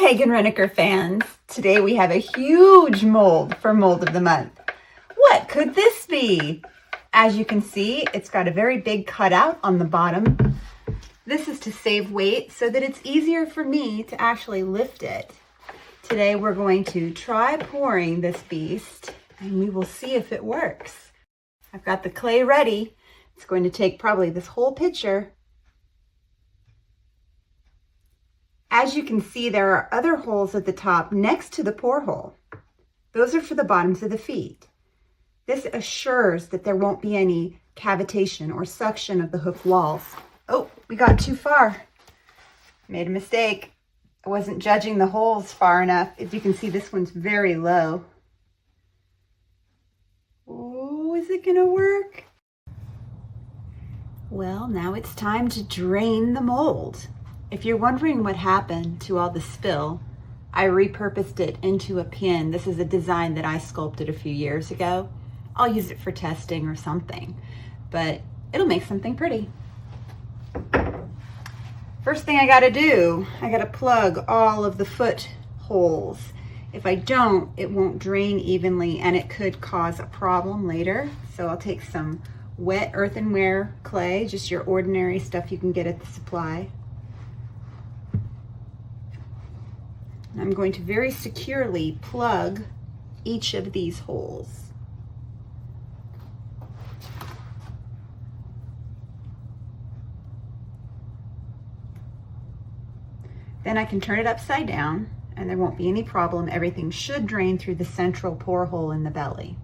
Hagen-Renaker fans! Today we have a huge mold for Mold of the Month. What could this be? As you can see, it's got a very big cutout on the bottom. This is to save weight so that it's easier for me to actually lift it. Today we're going to try pouring this beast and we will see if it works. I've got the clay ready. It's going to take probably this whole pitcher. As you can see, there are other holes at the top next to the pour hole. Those are for the bottoms of the feet. This assures that there won't be any cavitation or suction of the hoof walls. Oh, we got too far. Made a mistake. I wasn't judging the holes far enough. As you can see, this one's very low. Oh, is it gonna work? Well, now it's time to drain the mold. If you're wondering what happened to all the spill, I repurposed it into a pin. This is a design that I sculpted a few years ago. I'll use it for testing or something, but it'll make something pretty. First thing I gotta do, I gotta plug all of the foot holes. If I don't, it won't drain evenly and it could cause a problem later. So I'll take some wet earthenware clay, just your ordinary stuff you can get at the supply. I'm going to very securely plug each of these holes. Then I can turn it upside down and there won't be any problem. Everything should drain through the central pour hole in the belly.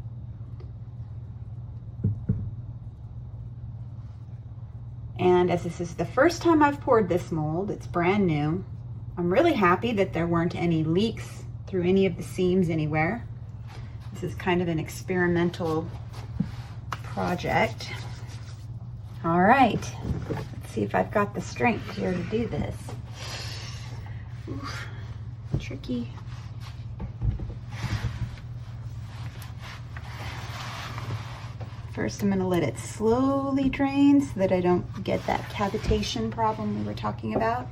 And as this is the first time I've poured this mold, it's brand new. I'm really happy that there weren't any leaks through any of the seams anywhere. This is kind of an experimental project. All right, let's see if I've got the strength here to do this. Oof, tricky. First, I'm gonna let it slowly drain so that I don't get that cavitation problem we were talking about.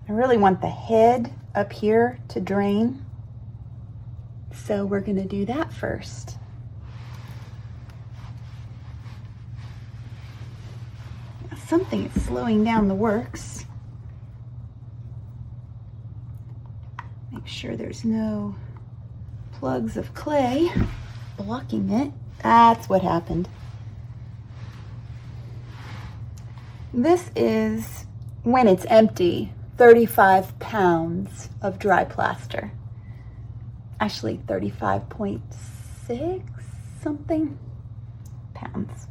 I really want the head up here to drain, so we're going to do that first. Something is slowing down the works. Make sure there's no plugs of clay blocking it. That's what happened. This is, when it's empty, 35 pounds of dry plaster. Actually 35.6 something pounds.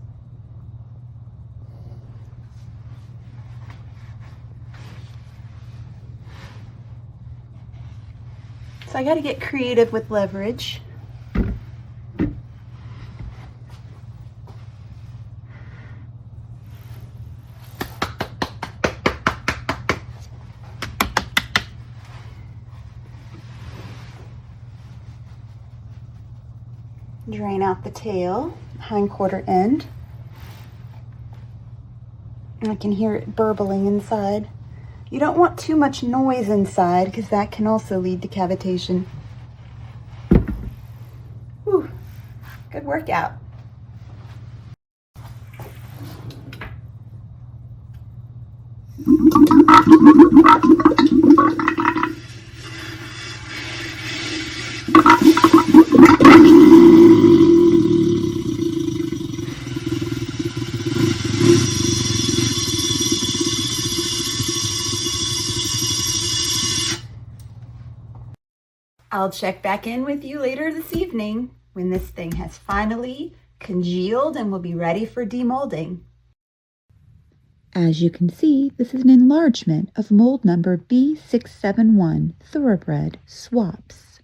So I got to get creative with leverage. Drain out the tail, hindquarter end. I can hear it burbling inside. You don't want too much noise inside because that can also lead to cavitation. Whew, good workout. I'll check back in with you later this evening when this thing has finally congealed and will be ready for demolding. As you can see, this is an enlargement of mold number B671 Thoroughbred Swaps.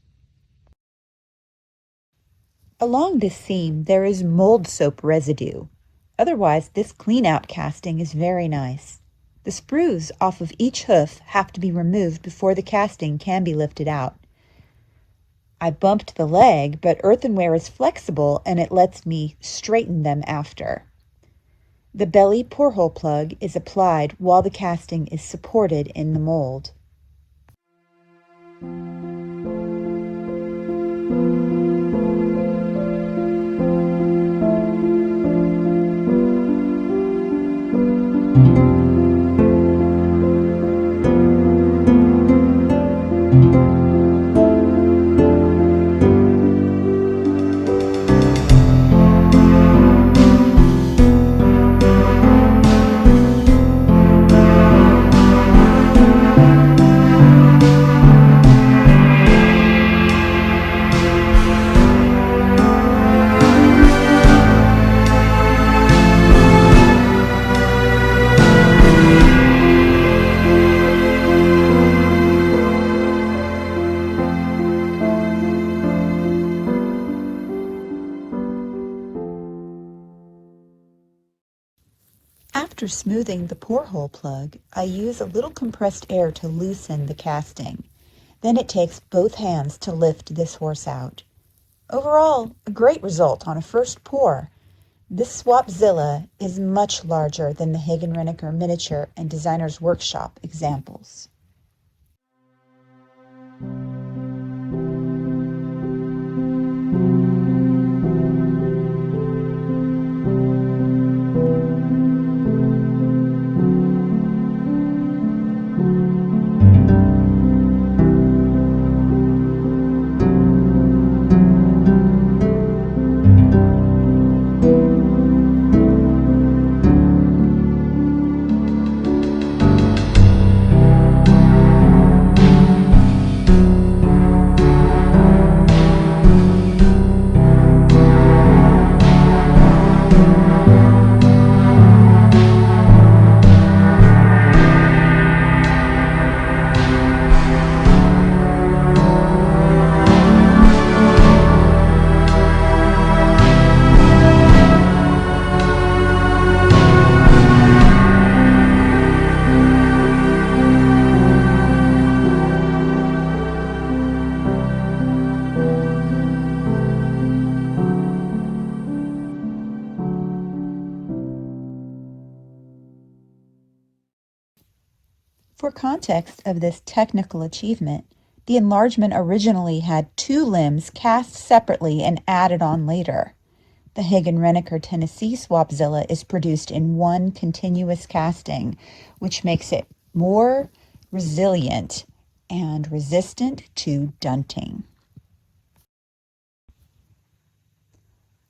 Along this seam, there is mold soap residue. Otherwise, this clean-out casting is very nice. The sprues off of each hoof have to be removed before the casting can be lifted out. I bumped the leg, but earthenware is flexible and it lets me straighten them after. The belly porthole plug is applied while the casting is supported in the mold. After smoothing the porthole plug, I use a little compressed air to loosen the casting. Then it takes both hands to lift this horse out. Overall, a great result on a first pour. This Swapzilla is much larger than the Hagen-Renaker miniature and designer's workshop examples. For context of this technical achievement, the enlargement originally had 2 limbs cast separately and added on later. The Hagen-Renaker Tennessee Swapzilla is produced in one continuous casting, which makes it more resilient and resistant to dunting.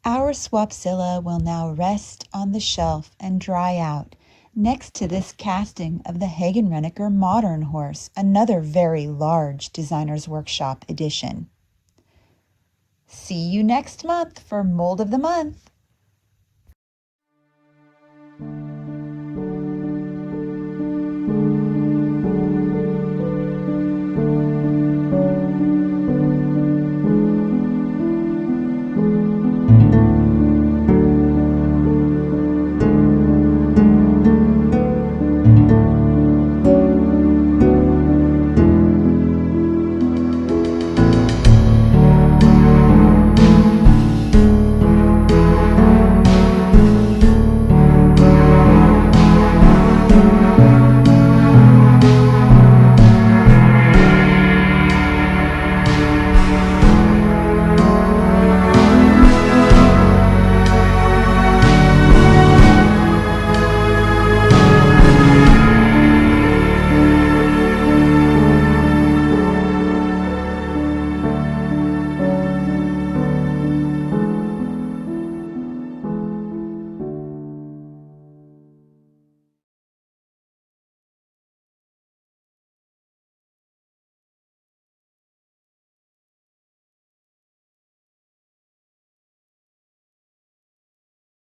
Our Swapzilla will now rest on the shelf and dry out next to this casting of the Hagen-Renaker Modern Horse, another very large Designer's Workshop edition. See you next month for Mold of the Month.